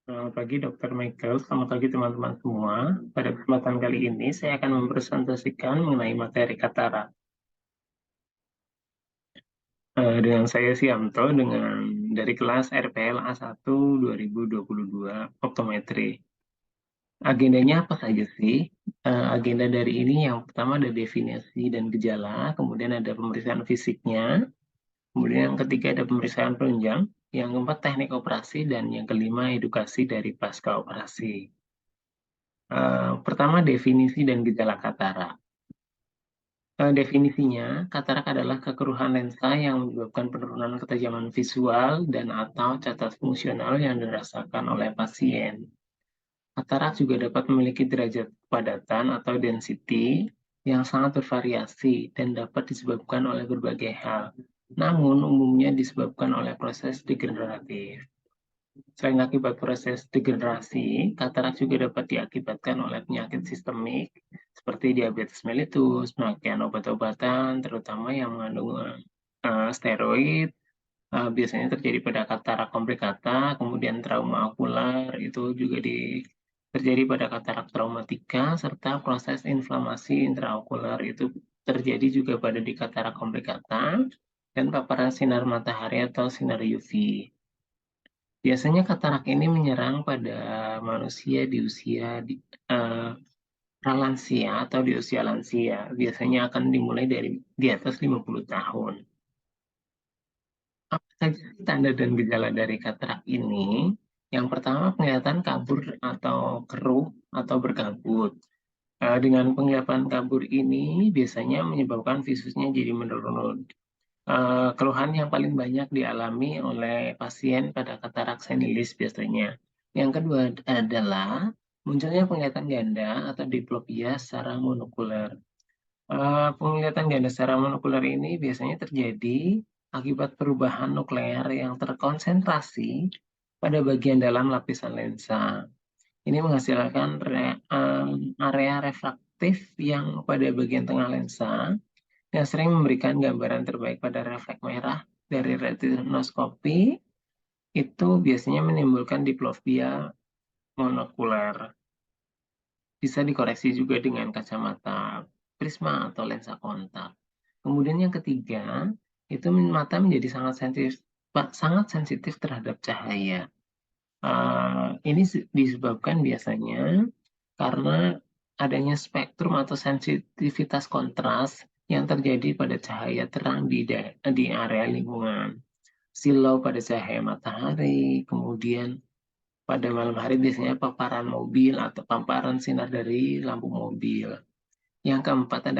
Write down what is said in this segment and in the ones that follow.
Selamat pagi Dr. Michael, selamat pagi teman-teman semua. Pada kesempatan kali ini saya akan mempresentasikan mengenai materi katarak. Dengan saya Siamto dari kelas RPL A1 2022 Optometri. Agendanya apa saja sih? Agenda dari ini yang pertama ada definisi dan gejala, kemudian ada pemeriksaan fisiknya, kemudian yang ketiga ada pemeriksaan penunjang, yang keempat teknik operasi, dan yang kelima edukasi dari pasca operasi. Pertama, definisi dan gejala katarak. Definisinya, katarak adalah kekeruhan lensa yang menyebabkan penurunan ketajaman visual dan atau cacat fungsional yang dirasakan oleh pasien. Katarak juga dapat memiliki derajat kepadatan atau density yang sangat bervariasi dan dapat disebabkan oleh berbagai hal, namun umumnya disebabkan oleh proses degeneratif. Selain akibat proses degenerasi, katarak juga dapat diakibatkan oleh penyakit sistemik seperti diabetes mellitus, pemakaian obat-obatan, terutama yang mengandung steroid, biasanya terjadi pada katarak komplikata, kemudian trauma okular, itu juga terjadi pada katarak traumatika, serta proses inflamasi intraokular itu terjadi juga pada di katarak komplikata, dan paparan sinar matahari atau sinar UV. Biasanya katarak ini menyerang pada manusia di usia pralansia atau di usia lansia. Biasanya akan dimulai dari di atas 50 tahun. Apa saja tanda dan gejala dari katarak ini? Yang pertama, penglihatan kabur atau keruh atau berkabut. Dengan penglihatan kabur ini biasanya menyebabkan visusnya jadi menurun. Keluhan yang paling banyak dialami oleh pasien pada katarak senilis biasanya. Yang kedua adalah munculnya penglihatan ganda atau diplopia secara monokuler. Penglihatan ganda secara monokuler ini biasanya terjadi akibat perubahan nuklear yang terkonsentrasi pada bagian dalam lapisan lensa. Ini menghasilkan area refraktif yang pada bagian tengah lensa yang sering memberikan gambaran terbaik pada refleks merah dari retinoskopi itu biasanya menimbulkan diplopia monokuler. Bisa dikoreksi juga dengan kacamata prisma atau lensa kontak. Kemudian yang ketiga, itu mata menjadi sangat sensitif terhadap cahaya. Ini disebabkan biasanya karena adanya spektrum atau sensitivitas kontras yang terjadi pada cahaya terang di area lingkungan. Silau pada cahaya matahari, kemudian pada malam hari biasanya paparan mobil atau paparan sinar dari lampu mobil. Yang keempat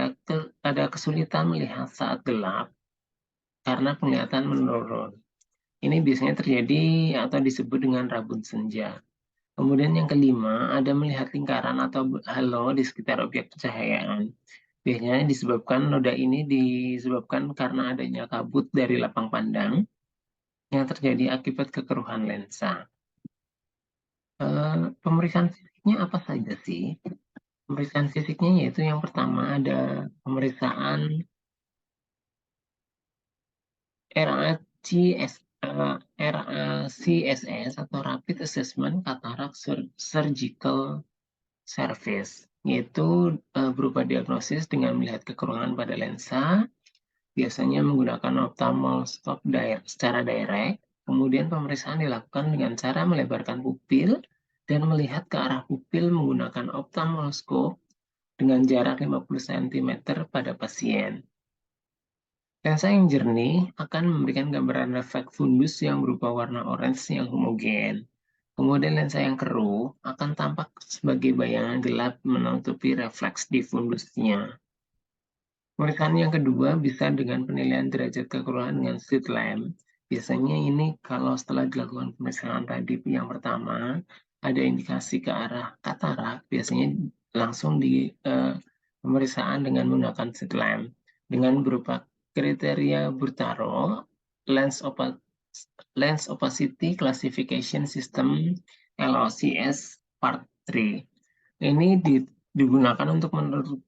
ada kesulitan melihat saat gelap karena penglihatan menurun. Ini biasanya terjadi atau disebut dengan rabun senja. Kemudian yang kelima, ada melihat lingkaran atau halo di sekitar objek pencahayaan. Biasanya noda ini disebabkan karena adanya kabut dari lapang pandang yang terjadi akibat kekeruhan lensa. Pemeriksaan fisiknya apa saja sih? Pemeriksaan fisiknya yaitu yang pertama ada pemeriksaan RACSS atau Rapid Assessment Cataract Surgical Service, yaitu berupa diagnosis dengan melihat kekurangan pada lensa, biasanya menggunakan ophthalmoscope secara direct. Kemudian pemeriksaan dilakukan dengan cara melebarkan pupil dan melihat ke arah pupil menggunakan ophthalmoscope dengan jarak 50 cm pada pasien. Lensa yang jernih akan memberikan gambaran refleks fundus yang berupa warna orange yang homogen. Kemudian lensa yang keruh akan tampak sebagai bayangan gelap menutupi refleks di fundusnya. Pemeriksaan yang kedua bisa dengan penilaian derajat kekeruhan dengan slit lamp. Biasanya ini kalau setelah dilakukan pemeriksaan tadi yang pertama, ada indikasi ke arah katarak, biasanya langsung di pemeriksaan dengan menggunakan slit lamp dengan berupa kriteria Burtaro, Lens Opacity Classification System LOCS Part 3. Ini digunakan untuk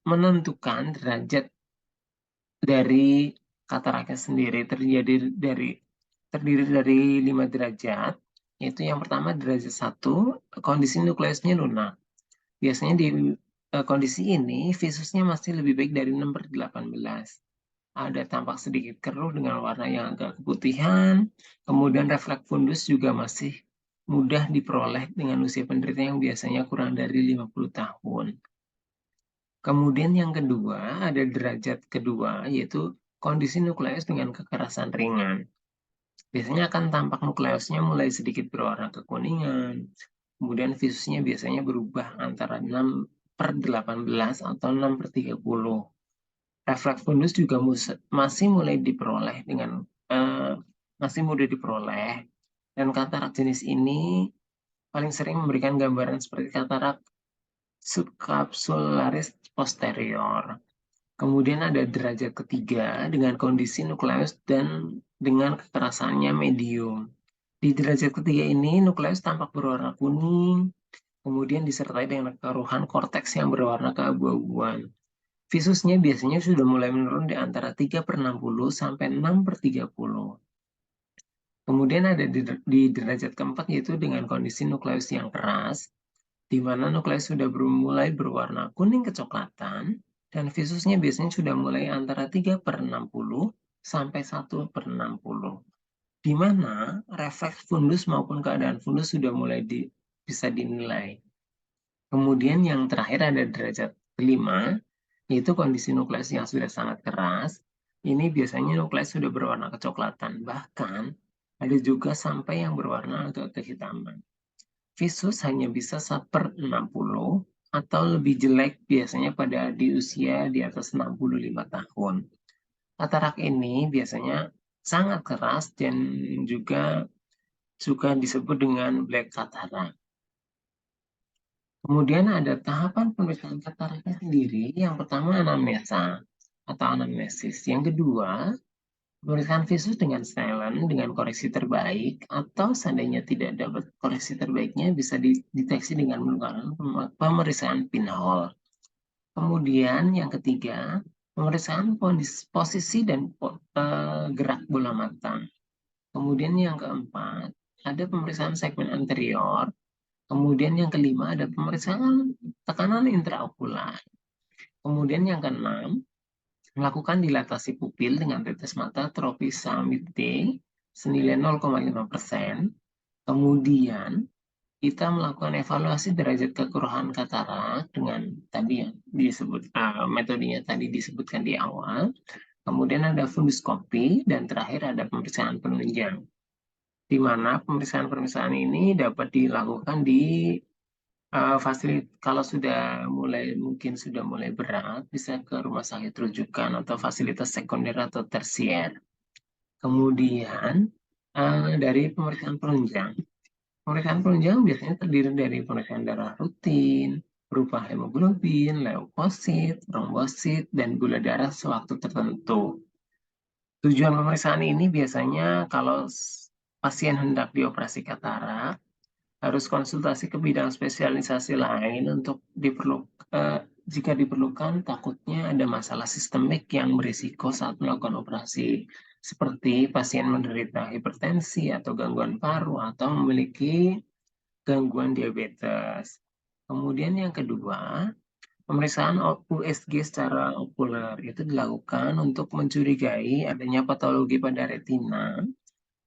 menentukan derajat dari kataraknya sendiri terdiri dari 5 derajat, Yaitu yang pertama derajat 1, kondisi nukleusnya lunak. Biasanya di kondisi ini visusnya masih lebih baik dari 6/18. Ada tampak sedikit keruh dengan warna yang agak keputihan, kemudian refleks fundus juga masih mudah diperoleh dengan usia penderita yang biasanya kurang dari 50 tahun. Kemudian yang kedua, ada derajat kedua, yaitu kondisi nukleus dengan kekerasan ringan. Biasanya akan tampak nukleusnya mulai sedikit berwarna kekuningan, kemudian visusnya biasanya berubah antara 6/18 atau 6/30. Refleks fundus juga masih mulai diperoleh dengan masih mudah diperoleh, dan katarak jenis ini paling sering memberikan gambaran seperti katarak subkapsularis posterior. Kemudian ada derajat ketiga dengan kondisi nukleus dan dengan kekerasannya medium. Di derajat ketiga ini, nukleus tampak berwarna kuning, kemudian disertai dengan keruhan korteks yang berwarna keabu-abuan. Visusnya biasanya sudah mulai menurun di antara 3/60 sampai 6/30. Kemudian ada di derajat keempat, yaitu dengan kondisi nukleus yang keras, di mana nukleus sudah mulai berwarna kuning kecoklatan, dan visusnya biasanya sudah mulai antara 3/60 sampai 1/60. Di mana refleks fundus maupun keadaan fundus sudah mulai bisa dinilai. Kemudian yang terakhir ada derajat kelima, yaitu kondisi nukleus yang sudah sangat keras. Ini biasanya nukleus sudah berwarna kecoklatan, bahkan ada juga sampai yang berwarna agak kehitaman. Visus hanya bisa 1/60 atau lebih jelek biasanya pada di usia di atas 65 tahun. Katarak ini biasanya sangat keras dan juga suka disebut dengan black cataract. Kemudian ada tahapan pemeriksaan kataraknya sendiri. Yang pertama anamnesa atau anamnesis. Yang kedua, pemeriksaan visus dengan Snellen dengan koreksi terbaik, atau seandainya tidak dapat koreksi terbaiknya bisa dideteksi dengan menggunakan pemeriksaan pinhole. Kemudian yang ketiga, pemeriksaan posisi dan gerak bola mata. Kemudian yang keempat, ada pemeriksaan segmen anterior. Kemudian yang kelima, ada pemeriksaan tekanan intraokular. Kemudian yang keenam, melakukan dilatasi pupil dengan tetes mata tropisamid D senilai 0,5%. Kemudian kita melakukan evaluasi derajat kekeruhan katarak dengan tadi yang disebut metodenya tadi disebutkan di awal. Kemudian ada funduskopi dan terakhir ada pemeriksaan penunjang, di mana pemeriksaan ini dapat dilakukan di kalau mungkin sudah mulai berat, bisa ke rumah sakit rujukan atau fasilitas sekunder atau tersier. Kemudian dari pemeriksaan penunjang. Pemeriksaan penunjang biasanya terdiri dari pemeriksaan darah rutin, berupa hemoglobin, leukosit, trombosit, dan gula darah sewaktu tertentu. Tujuan pemeriksaan ini biasanya kalau pasien hendak dioperasi katarak, harus konsultasi ke bidang spesialisasi lain untuk jika diperlukan takutnya ada masalah sistemik yang berisiko saat melakukan operasi, seperti pasien menderita hipertensi atau gangguan paru atau memiliki gangguan diabetes. Kemudian yang kedua, pemeriksaan USG secara okuler itu dilakukan untuk mencurigai adanya patologi pada retina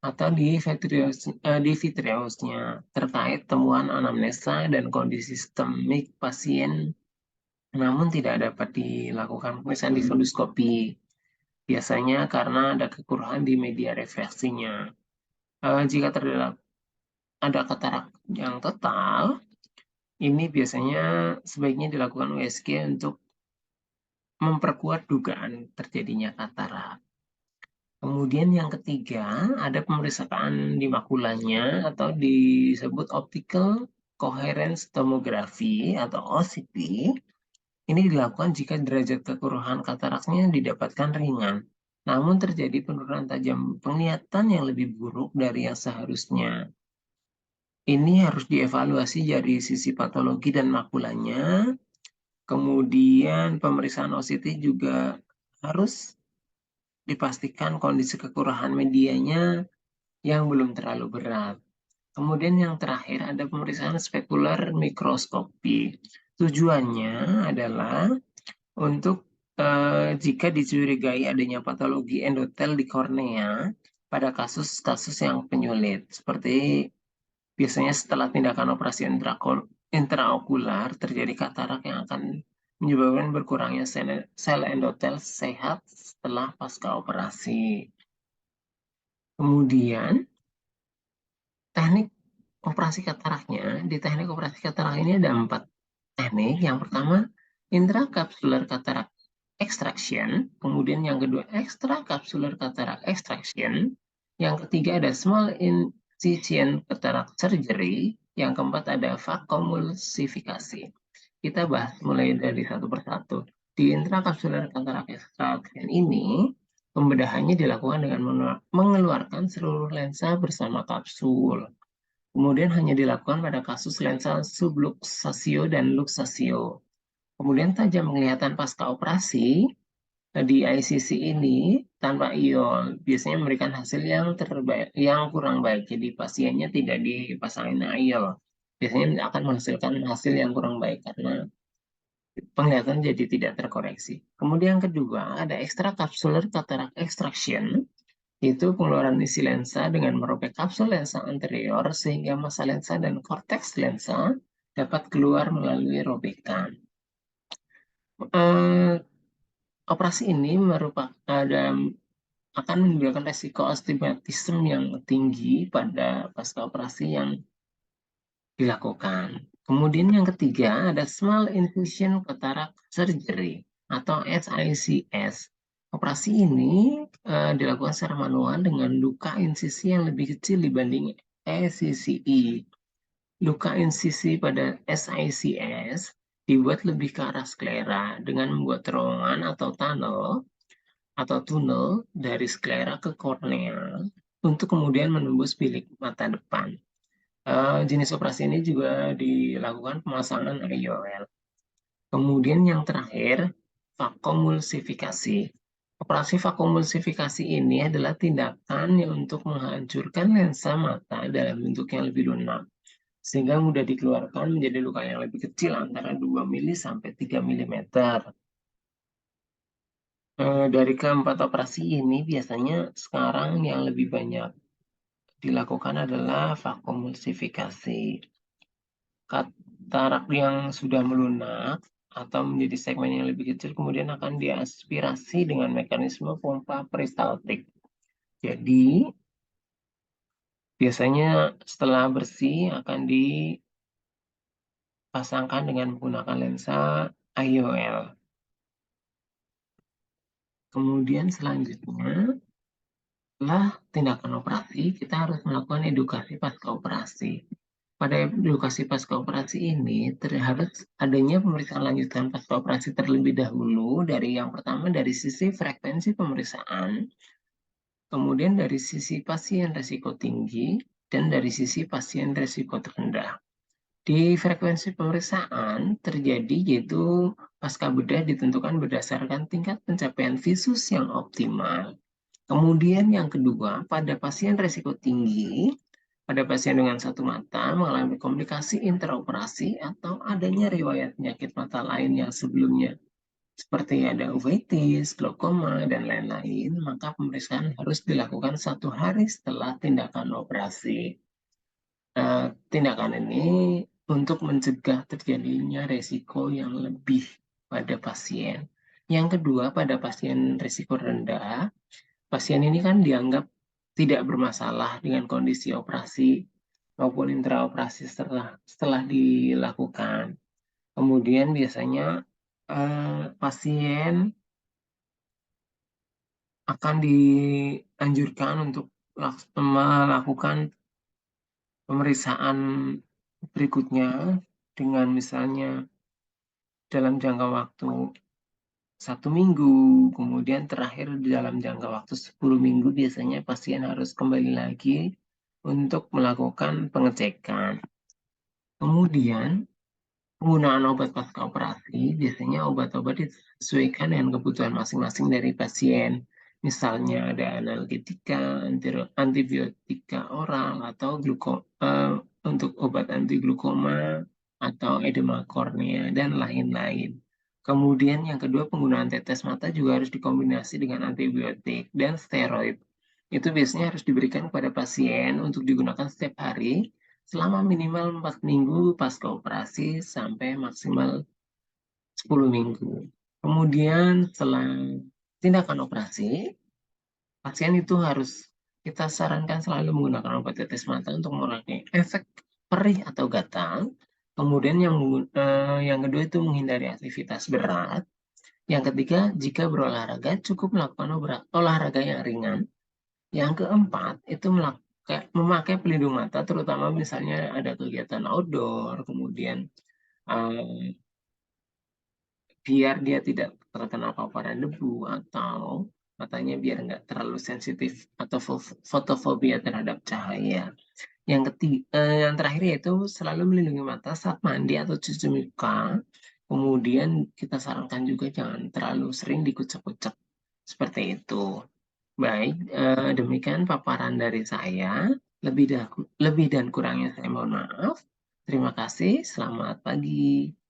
atau di vitreusnya terkait temuan anamnesa dan kondisi sistemik pasien, namun tidak dapat dilakukan pemeriksaan di funduskopi, biasanya karena ada kekurangan di media refleksinya. Jika terdapat ada katarak yang total, ini biasanya sebaiknya dilakukan USG untuk memperkuat dugaan terjadinya katarak. Kemudian yang ketiga, ada pemeriksaan di makulanya atau disebut optical coherence tomography atau OCT. Ini dilakukan jika derajat kekeruhan kataraknya didapatkan ringan, namun terjadi penurunan tajam penglihatan yang lebih buruk dari yang seharusnya. Ini harus dievaluasi dari sisi patologi dan makulanya. Kemudian pemeriksaan OCT juga harus dipastikan kondisi kekurahan medianya yang belum terlalu berat. Kemudian yang terakhir ada pemeriksaan spekular mikroskopi. Tujuannya adalah untuk jika dicurigai adanya patologi endotel di kornea pada kasus-kasus yang penyulit, seperti biasanya setelah tindakan operasi intraokular terjadi katarak yang akan menyebabkan berkurangnya sel endotel sehat setelah pasca operasi. Kemudian teknik operasi kataraknya, di teknik operasi katarak ini ada 4 teknik. Yang pertama, intracapsular cataract extraction. Kemudian yang kedua, extracapsular cataract extraction. Yang ketiga ada small incision cataract surgery. Yang keempat ada vakomulsifikasi. Kita bahas mulai dari satu persatu. Di intracapsular cataract extraction ini, pembedahannya dilakukan dengan mengeluarkan seluruh lensa bersama kapsul. Kemudian hanya dilakukan pada kasus lensa subluxatio dan luxatio. Kemudian tajam penglihatan pasca operasi di ICC ini tanpa iol biasanya memberikan hasil yang terbaik, yang kurang baik. Jadi pasiennya tidak dipasangin iol. Biasanya akan menghasilkan hasil yang kurang baik karena penglihatan jadi tidak terkoreksi. Kemudian yang kedua ada extracapsular cataract extraction. Itu pengeluaran isi lensa dengan merobek kapsul lensa anterior sehingga massa lensa dan korteks lensa dapat keluar melalui robekan. Operasi ini akan menimbulkan resiko astigmatisme yang tinggi pada pasca operasi yang dilakukan. Kemudian yang ketiga ada small incision cataract surgery atau SICS. Operasi ini dilakukan secara manual dengan luka insisi yang lebih kecil dibanding ECCI. Luka insisi pada SICS dibuat lebih ke arah sklera dengan membuat terowongan atau tunnel dari sklera ke kornea untuk kemudian menembus bilik mata depan. Jenis operasi ini juga dilakukan pemasangan IOL. Kemudian yang terakhir, vakomulsifikasi. Operasi vakomulsifikasi ini adalah tindakan yang untuk menghancurkan lensa mata dalam bentuk yang lebih lunak, sehingga mudah dikeluarkan menjadi luka yang lebih kecil antara 2 mili sampai 3 mm. Dari keempat operasi ini biasanya sekarang yang lebih banyak dilakukan adalah vakomulsifikasi. Katarak yang sudah melunak atau menjadi segmen yang lebih kecil kemudian akan diaspirasi dengan mekanisme pompa peristaltik. Jadi biasanya setelah bersih akan dipasangkan dengan menggunakan lensa IOL. Kemudian selanjutnya setelah tindakan operasi kita harus melakukan edukasi pasca operasi. Pada edukasi pasca operasi ini harus adanya pemeriksaan lanjutan pasca operasi terlebih dahulu dari yang pertama dari sisi frekuensi pemeriksaan, kemudian dari sisi pasien risiko tinggi, dan dari sisi pasien risiko rendah. Di frekuensi pemeriksaan terjadi yaitu pasca bedah ditentukan berdasarkan tingkat pencapaian visus yang optimal. Kemudian yang kedua, pada pasien risiko tinggi, pada pasien dengan satu mata mengalami komplikasi intraoperasi atau adanya riwayat penyakit mata lain yang sebelumnya seperti ada uveitis, glaukoma, dan lain-lain, maka pemeriksaan harus dilakukan 1 hari setelah tindakan operasi. Tindakan ini untuk mencegah terjadinya resiko yang lebih pada pasien. Yang kedua, pada pasien risiko rendah, pasien ini kan dianggap tidak bermasalah dengan kondisi operasi maupun intraoperasi setelah dilakukan. Kemudian biasanya pasien akan dianjurkan untuk melakukan pemeriksaan berikutnya dengan misalnya dalam jangka waktu 1 minggu, kemudian terakhir dalam jangka waktu 10 minggu biasanya pasien harus kembali lagi untuk melakukan pengecekan. Kemudian penggunaan obat pasca operasi biasanya obat-obat disesuaikan dengan kebutuhan masing-masing dari pasien. Misalnya ada analgetika, antibiotika oral, atau untuk obat anti glukoma, atau edema kornea, dan lain-lain. Kemudian yang kedua, penggunaan tetes mata juga harus dikombinasi dengan antibiotik dan steroid. Itu biasanya harus diberikan kepada pasien untuk digunakan setiap hari selama minimal 4 minggu pasca operasi sampai maksimal 10 minggu. Kemudian setelah tindakan operasi, pasien itu harus kita sarankan selalu menggunakan obat tetes mata untuk mengurangi efek perih atau gatal. Kemudian yang kedua itu menghindari aktivitas berat. Yang ketiga, jika berolahraga cukup melakukan olahraga yang ringan. Yang keempat itu memakai pelindung mata, terutama misalnya ada kegiatan outdoor, kemudian eh, biar dia tidak terkena paparan debu, atau matanya biar nggak terlalu sensitif atau fotofobia terhadap cahaya. Yang terakhir yaitu selalu melindungi mata saat mandi atau cuci muka. Kemudian kita sarankan juga jangan terlalu sering dikucek-kucek seperti itu. Baik, demikian paparan dari saya. Lebih dan kurangnya saya mohon maaf. Terima kasih, selamat pagi.